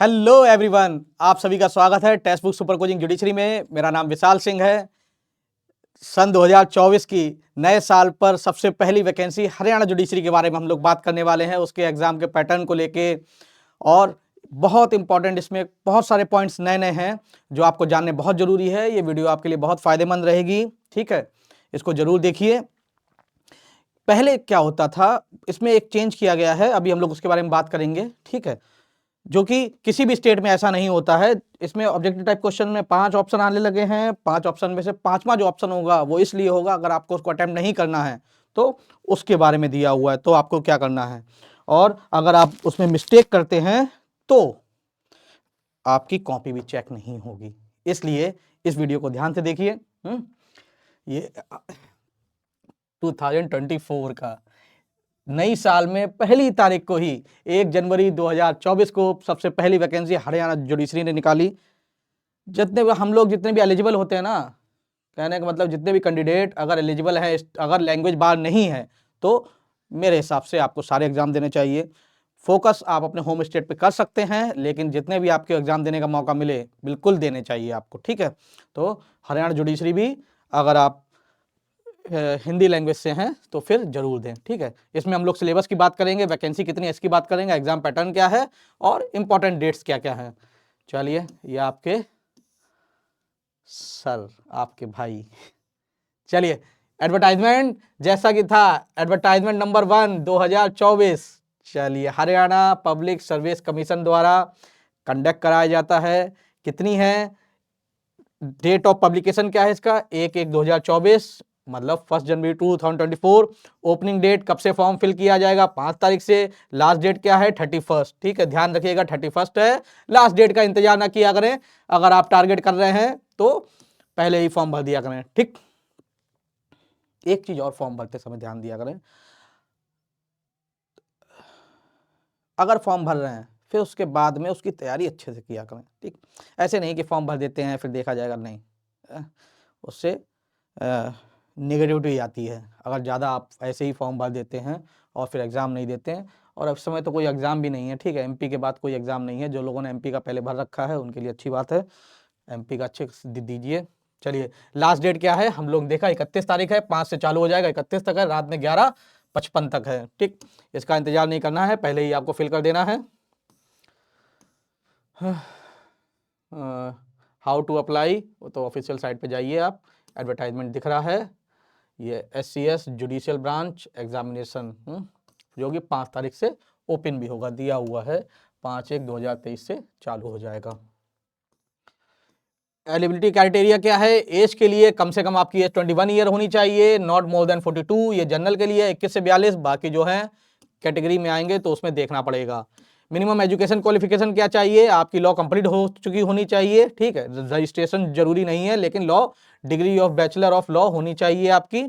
Hello everyone, आप सभी का स्वागत है text book super coaching judiciary में। मेरा नाम विशाल सिंह है। सन 2024 की नए साल पर सबसे पहली वैकेंसी हरियाणा जुडिशरी के बारे में हम लोग बात करने वाले हैं, उसके एग्जाम के पैटर्न को लेके। और बहुत इंपॉर्टेंट, इसमें बहुत सारे पॉइंट्स नए नए हैं जो आपको जानने बहुत जरूरी है। ये वीडियो आपके लिए बहुत फायदेमंद रहेगी, ठीक है, इसको जरूर देखिए। पहले क्या होता था, इसमें एक चेंज किया गया है, अभी हम लोग उसके बारे में बात करेंगे, ठीक है, जो कि किसी भी स्टेट में ऐसा नहीं होता है। इसमें ऑब्जेक्टिव टाइप क्वेश्चन में 5 ऑप्शन आने लगे हैं। 5 ऑप्शन में से 5वां जो ऑप्शन होगा वो इसलिए होगा अगर आपको उसको अटेम्प्ट नहीं करना है तो उसके बारे में दिया हुआ है, तो आपको क्या करना है। और अगर आप उसमें मिस्टेक करते हैं तो आपकी कॉपी भी चेक नहीं होगी, इसलिए इस वीडियो को ध्यान से देखिए। ये 2024 का नई साल में पहली तारीख को ही 1 जनवरी 2024 को सबसे पहली वैकेंसी हरियाणा जुडिशरी ने निकाली। जितने भी एलिजिबल होते हैं ना, कहने का मतलब जितने भी कैंडिडेट अगर एलिजिबल है, अगर लैंग्वेज बार नहीं है तो मेरे हिसाब से आपको सारे एग्जाम देने चाहिए। फोकस आप अपने होम स्टेट पे कर सकते हैं, लेकिन जितने भी आपके एग्जाम देने का मौका मिले बिल्कुल देने चाहिए आपको, ठीक है। तो हरियाणा जुडिशरी भी अगर आप हिंदी लैंग्वेज से हैं तो फिर जरूर दें, ठीक है। इसमें हम लोग सिलेबस की बात करेंगे, वैकेंसी कितनी है इसकी बात करेंगे, एग्जाम पैटर्न क्या है और इंपॉर्टेंट डेट्स क्या क्या है। चलिए, ये आपके सर, आपके भाई। चलिए, एडवर्टाइजमेंट जैसा कि था, एडवर्टाइजमेंट नंबर 1 2024। चलिए, हरियाणा पब्लिक सर्विस कमीशन द्वारा कंडक्ट कराया जाता है। कितनी है, डेट ऑफ पब्लिकेशन क्या है इसका, 1/1/2024 मतलब 1 जनवरी 2024। ओपनिंग डेट कब से फॉर्म फिल किया जाएगा, 5 तारीख से। लास्ट डेट क्या है, 31, ठीक है, ध्यान रखिएगा 31 है। लास्ट डेट का इंतजार ना किया करें, अगर आप टारगेट कर रहे हैं तो पहले ही फॉर्म भर दिया करें, ठीक। एक चीज और, फॉर्म भरते समय ध्यान दिया करें, अगर फॉर्म भर रहे हैं फिर उसके बाद में उसकी तैयारी अच्छे से किया करें, ठीक। ऐसे नहीं कि फॉर्म भर देते हैं फिर देखा जाएगा, नहीं, उससे नेगेटिविटी आती है अगर ज़्यादा आप ऐसे ही फॉर्म भर देते हैं और फिर एग्ज़ाम नहीं देते हैं। और अब समय तो कोई एग्ज़ाम भी नहीं है, ठीक है, एमपी के बाद कोई एग्ज़ाम नहीं है। जो लोगों ने एमपी का पहले भर रखा है उनके लिए अच्छी बात है, एमपी का अच्छे से दीजिए। चलिए, लास्ट डेट क्या है, हम लोग देखा 31 तारीख है, 5 से चालू हो जाएगा, 31 तक है, रात में 11:55 तक है, ठीक। इसका इंतजार नहीं करना है, पहले ही आपको फिल कर देना है। हाउ टू अप्लाई, वो तो ऑफिशियल साइट पे जाइए आप, एडवर्टाइजमेंट दिख रहा है। ये SCS जुडिशियल ब्रांच एग्जामिनेशन, जो कि 5 तारीख से ओपन भी होगा, दिया हुआ है 5/1/2023 से चालू हो जाएगा। एलिजिबिलिटी क्राइटेरिया क्या है, एज के लिए कम से कम आपकी एज 21 ईयर होनी चाहिए, नॉट मोर देन 42। ये जनरल के लिए 21 से 42, बाकी जो है कैटेगरी में आएंगे तो उसमें देखना पड़ेगा। मिनिमम एजुकेशन क्वालिफिकेशन क्या चाहिए, आपकी लॉ कंप्लीट हो चुकी होनी चाहिए, ठीक है, रजिस्ट्रेशन जरूरी नहीं है, लेकिन law degree of bachelor of law होनी चाहिए आपकी,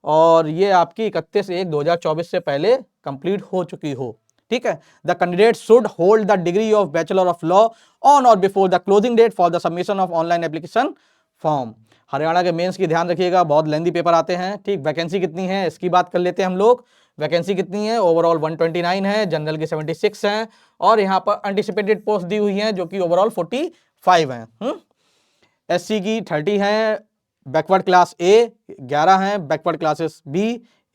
और ये आपकी 31/1/2024 से पहले कंप्लीट हो चुकी हो, ठीक है। The candidate should hold the degree of bachelor of law on or before the closing date for the submission of online application form. Haryana के मेंस की ध्यान रखिएगा, बहुत लेंदी पेपर आते हैं, ठीक। वैकेंसी कितनी है इसकी बात कर लेते हैं हम लोग। वैकेंसी कितनी है, ओवरऑल 129 है, जनरल की 76 हैं, और यहाँ पर एंटिसिपेटेड पोस्ट दी हुई हैं जो कि ओवरऑल 45 हैं। SC की 30 हैं, बैकवर्ड क्लास A 11 हैं, बैकवर्ड क्लासेस B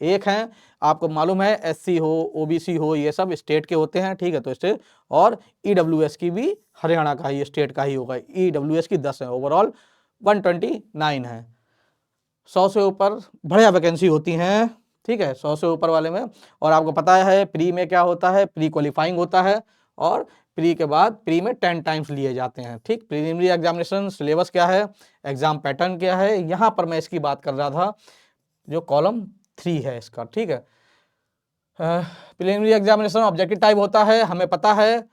1 हैं। आपको मालूम है SC हो, OBC हो, ये सब स्टेट के होते हैं, ठीक है, तो स्टेट। और EWS की भी हरियाणा का ही, स्टेट का ही होगा। EWS की 10 है, ओवरऑल 129 है। 100 से ऊपर बढ़िया वैकेंसी होती हैं, ठीक है, 100 से ऊपर वाले में। और आपको पता है प्री में क्या होता है, प्री क्वालिफाइंग होता है, और प्री के बाद प्री में 10 टाइम्स लिए जाते हैं, ठीक। प्रीलिमिनरी एग्जामिनेशन सिलेबस क्या है, एग्जाम पैटर्न क्या है, यहाँ पर मैं इसकी बात कर रहा था, जो कॉलम 3 है इसका, ठीक है। प्रीलिमिनरी एग्जामिनेशन ऑब्जेक्टिव टाइप होता है, हमें पता है,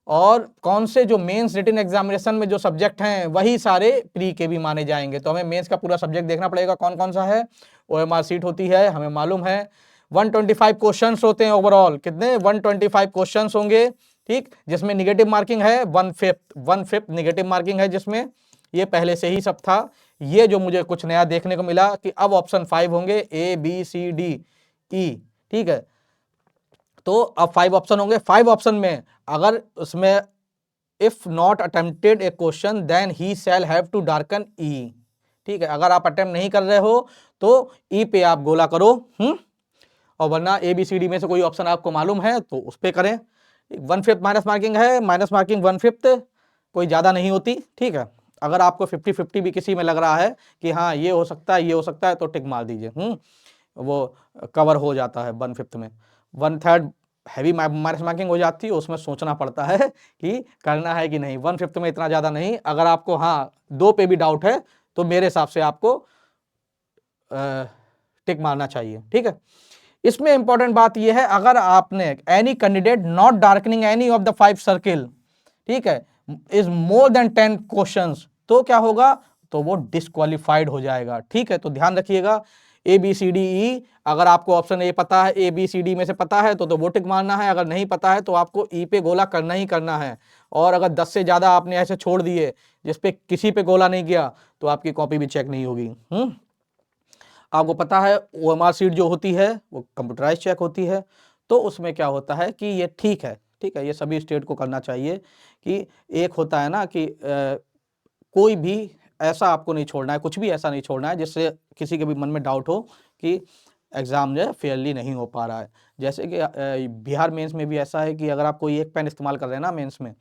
और कौन से जो मेंस रिटन एग्जामिनेशन में जो सब्जेक्ट हैं वही सारे प्री के भी माने जाएंगे, तो हमें मेंस का पूरा सब्जेक्ट देखना पड़ेगा कौन कौन सा है। OMR सीट होती है, हमें मालूम है। 125 क्वेश्चंस होते हैं ओवरऑल, कितने, 125 क्वेश्चंस होंगे, ठीक, जिसमें निगेटिव मार्किंग है 1/5 निगेटिव मार्किंग है, जिसमें ये पहले से ही सब था। ये जो मुझे कुछ नया देखने को मिला कि अब ऑप्शन 5 होंगे, ABCDE, ठीक है, तो अब 5 ऑप्शन होंगे। 5 ऑप्शन में अगर उसमें if not attempted a question then he shall have to darken E. ठीक है, अगर आप अटेम्प्ट नहीं कर रहे हो तो ई पे आप गोला करो, और वरना ए बी सी डी में से कोई ऑप्शन आपको मालूम है तो उस पर करें। 1/5 माइनस मार्किंग है, माइनस मार्किंग 1/5 कोई ज़्यादा नहीं होती। ठीक है, अगर आपको 50-50 भी किसी में लग रहा है कि हाँ ये हो सकता है, ये हो सकता है, तो टिक मार दीजिए, वो कवर हो जाता है 1/5 में। 1/3 हैवी माइनस मार्किंग हो जाती है, उसमें सोचना पड़ता है कि करना है कि नहीं। 1/5 में इतना ज़्यादा नहीं। अगर आपको हाँ 2 पे भी डाउट है तो मेरे हिसाब से आपको टिक मारना चाहिए। ठीक है, इसमें इंपॉर्टेंट बात यह है, अगर आपने any candidate not darkening any of the 5 circle, ठीक है, इज मोर देन 10 क्वेश्चंस, तो क्या होगा, तो वो डिस्क्वालिफाइड हो जाएगा। ठीक है, तो ध्यान रखिएगा, A B C D E, अगर आपको ऑप्शन ए पता है, ए बी सी डी में से पता है तो वो टिक मारना है। अगर नहीं पता है तो आपको ई पे गोला करना ही करना है। और अगर 10 से ज्यादा आपने ऐसे छोड़ दिए जिसपे किसी पे गोला नहीं किया तो आपकी कॉपी भी चेक नहीं होगी। आपको पता है OMR सीट जो होती है वो कंप्यूटराइज चेक होती है, तो उसमें क्या होता है कि ये ठीक है, ये सभी स्टेट को करना चाहिए कि एक होता है ना कि कोई भी ऐसा आपको नहीं छोड़ना है, कुछ भी ऐसा नहीं छोड़ना है जिससे किसी के भी मन में डाउट हो कि एग्ज़ाम जो है फेयरली नहीं हो पा रहा है। जैसे कि बिहार मेंस में भी ऐसा है कि अगर आप कोई एक पेन इस्तेमाल कर रहे हैं ना मेंस में,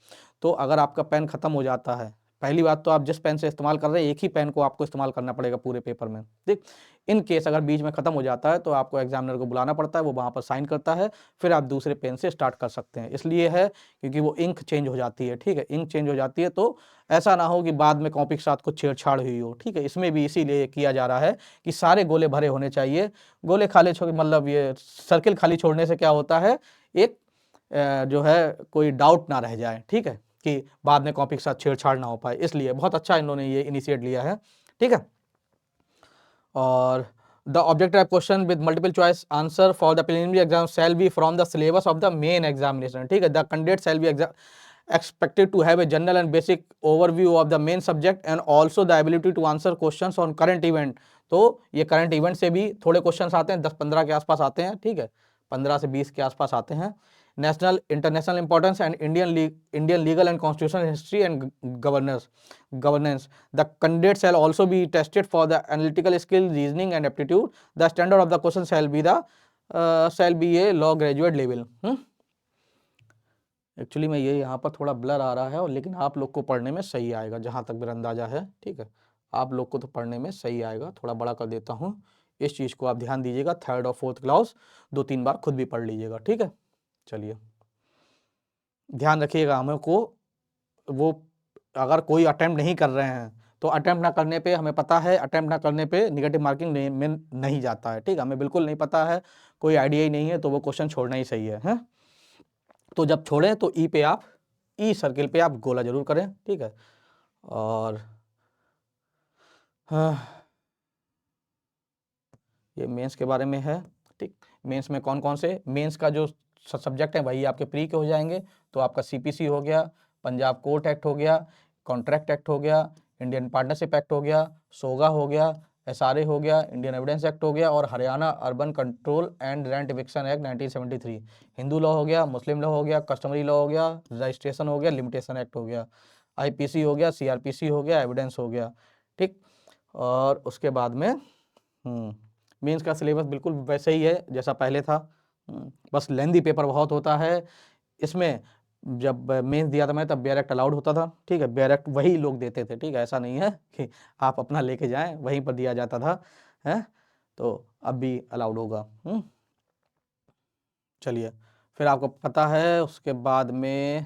तो अगर आपका पेन ख़त्म हो जाता है, पहली बात तो आप जिस पेन से इस्तेमाल कर रहे हैं एक ही पेन को आपको इस्तेमाल करना पड़ेगा पूरे पेपर में। ठीक, इन केस अगर बीच में ख़त्म हो जाता है तो आपको एग्जामिनर को बुलाना पड़ता है, वो वहाँ पर साइन करता है, फिर आप दूसरे पेन से स्टार्ट कर सकते हैं। इसलिए है क्योंकि वो इंक चेंज हो जाती है। ठीक है, इंक चेंज हो जाती है तो ऐसा ना हो कि बाद में कॉपी के साथ कुछ छेड़छाड़ हुई हो। ठीक है, इसमें भी इसीलिए किया जा रहा है कि सारे गोले भरे होने चाहिए। गोले खाली छोड़, मतलब ये सर्किल खाली छोड़ने से क्या होता है, एक जो है कोई डाउट ना रह जाए। ठीक है, कि बाद में कॉपी के साथ छेड़छाड़ ना हो पाए, इसलिए बहुत अच्छा इन्होंने ये इनिशिएट लिया है। ठीक है, और the objective question with multiple choice answer for the preliminary exam shall be from the syllabus of the main examination. ठीक है, the candidate shall be expected to have a general and basic overview of the main subject and also the ability to answer questions on current event। तो ये current event से भी थोड़े questions आते हैं, 10-15 के आसपास आते हैं। ठीक है, 15 से 20 के आसपास आते हैं। National international importance and Indian legal and constitutional history and governance. The candidate shall also be tested for the analytical skill, reasoning and aptitude. The standard of the question shall be a law graduate level. Actually मैं ये यहाँ पर थोड़ा blur आ रहा है, और लेकिन आप लोग को पढ़ने में सही आएगा जहाँ तक मेरा अंदाजा है। ठीक है, आप लोग को तो पढ़ने में सही आएगा। थोड़ा बड़ा कर देता हूँ, इस चीज़ को आप ध्यान दीजिएगा। 3rd और 4th क्लास 2-3 बार खुद भी पढ़ लीजिएगा। ठीक है, चलिए ध्यान रखिएगा। हमें को वो अगर कोई अटेम्प्ट नहीं कर रहे हैं तो अटेम्प्ट ना करने पे हमें पता है, अटेम्प्ट ना करने पे निगेटिव मार्किंग नहीं जाता है। ठीक है, हमें बिल्कुल नहीं पता है, कोई आइडिया ही नहीं है, तो वो क्वेश्चन छोड़ना ही सही है? तो जब छोड़ें तो ई पे आप, ई सर्किल पे आप गोला जरूर करें। ठीक है, और ये मेंस के बारे में है। ठीक, मेंस में कौन कौन से, मेंस का जो सब्जेक्ट है वही आपके प्री के हो जाएंगे। तो आपका सीपीसी हो गया, पंजाब कोर्ट एक्ट हो गया, कॉन्ट्रैक्ट एक्ट हो गया, इंडियन पार्टनरशिप एक्ट हो गया, सोगा हो गया, एसआरए हो गया, इंडियन एविडेंस एक्ट हो गया, और Haryana urban control and rent eviction act 1973। Hindu law हो गया, मुस्लिम लॉ हो गया, कस्टमरी लॉ हो गया, रजिस्ट्रेशन हो गया, लिमिटेशन एक्ट हो गया, आईपीसी हो गया, सीआरपीसी हो गया, एविडेंस हो गया। ठीक, और उसके बाद में मेंस का सिलेबस बिल्कुल वैसे ही है जैसा पहले था। बस लेंदी पेपर बहुत होता है इसमें। जब मेंस दिया था मैं तब बेयर एक्ट अलाउड होता था। ठीक है, बेयर एक्ट वही लोग देते थे। ठीक है, ऐसा नहीं है कि आप अपना लेके जाएं, वहीं पर दिया जाता था है, तो अब भी अलाउड होगा। चलिए, फिर आपको पता है उसके बाद में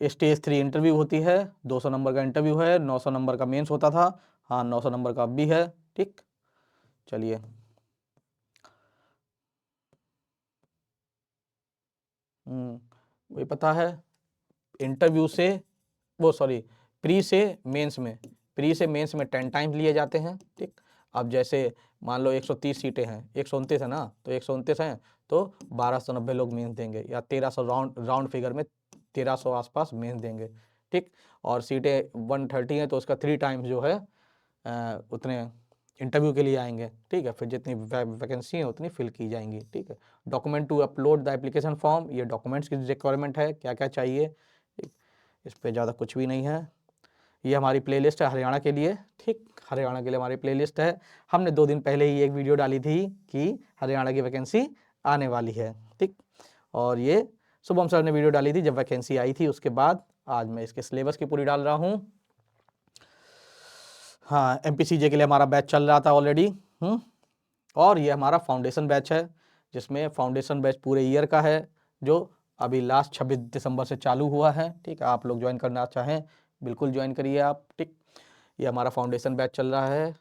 स्टेज 3 इंटरव्यू होती है। 200 नंबर का इंटरव्यू है, 900 नंबर का मेंस होता था। हाँ, 900 नंबर का अब भी है। ठीक, चलिए वही पता है, इंटरव्यू से वो सॉरी प्री से मेंस में, 10 टाइम्स लिए जाते हैं। ठीक, अब जैसे मान लो 130 सीटें हैं, 129 है ना, तो 129 हैं तो 1290 लोग मेंस देंगे, या 1300 राउंड फिगर में 1300 आसपास मेंस देंगे। ठीक, और सीटें 130 हैं तो उसका 3 टाइम्स जो है उतने इंटरव्यू के लिए आएंगे। ठीक है, फिर जितनी वैकेंसी है उतनी फिल की जाएंगी। ठीक है, document to upload the application form, ये डॉक्यूमेंट्स की रिक्वायरमेंट है, क्या क्या चाहिए। इस पे ज़्यादा कुछ भी नहीं है। ये हमारी प्लेलिस्ट है हरियाणा के लिए, ठीक, हरियाणा के लिए हमारी प्लेलिस्ट है। हमने 2 दिन पहले ही एक वीडियो डाली थी कि हरियाणा की वैकेंसी आने वाली है, ठीक। और ये शुभम सर ने वीडियो डाली थी जब वैकेंसी आई थी, उसके बाद आज मैं इसके सिलेबस की पूरी डाल रहा हूँ। हाँ, MPCJ के लिए हमारा बैच चल रहा था ऑलरेडी। और ये हमारा फाउंडेशन बैच है, जिसमें फाउंडेशन बैच पूरे ईयर का है, जो अभी लास्ट 26 दिसंबर से चालू हुआ है, ठीक है। आप लोग ज्वाइन करना चाहें बिल्कुल ज्वाइन करिए आप, ठीक। ये हमारा फाउंडेशन बैच चल रहा है,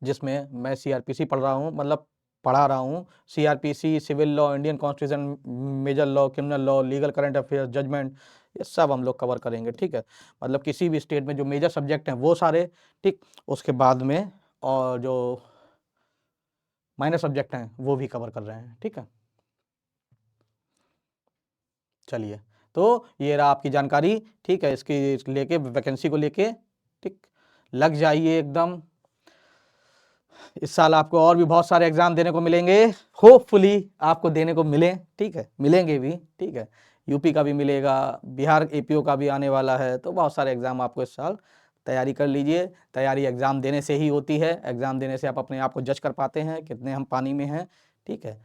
जिसमें मैं CRPC पढ़ रहा हूँ, मतलब पढ़ा रहा हूँ। CRPC, civil law, Indian constitution, major law, criminal law, legal current affairs, judgment, ये सब हम लोग कवर करेंगे, ठीक है। मतलब किसी भी स्टेट में जो मेजर सब्जेक्ट हैं वो सारे, ठीक। उसके बाद में और जो माइनर सब्जेक्ट हैं वो भी कवर कर रहे हैं, ठीक है। चलिए, तो ये रहा आपकी जानकारी, ठीक है। इसकी लेके वैकेंसी को लेके, ठीक, लग जाइए एकदम। इस साल आपको और भी बहुत सारे एग्जाम देने को मिलेंगे, होपफुली आपको देने को मिले, ठीक है, मिलेंगे भी, ठीक है। यूपी का भी मिलेगा, बिहार APO का भी आने वाला है, तो बहुत सारे एग्जाम आपको इस साल तैयारी कर लीजिए। तैयारी एग्जाम देने से ही होती है, एग्जाम देने से आप अपने आप को जज कर पाते हैं कितने हम पानी में हैं, ठीक है।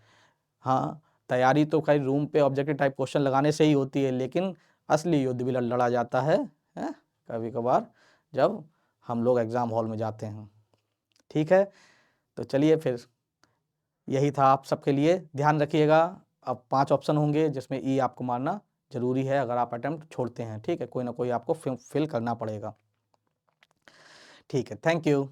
हाँ, तैयारी तो खैर रूम पे ऑब्जेक्टिव टाइप क्वेश्चन लगाने से ही होती है, लेकिन असली युद्ध भी लड़ा जाता है कभी कभार जब हम लोग एग्ज़ाम हॉल में जाते हैं, ठीक है। तो चलिए फिर, यही था आप सबके लिए, ध्यान रखिएगा। अब 5 ऑप्शन होंगे जिसमें ई आपको मारना जरूरी है अगर आप अटेम्प्ट छोड़ते हैं, ठीक है। कोई ना कोई आपको फिल करना पड़ेगा, ठीक है। Thank you.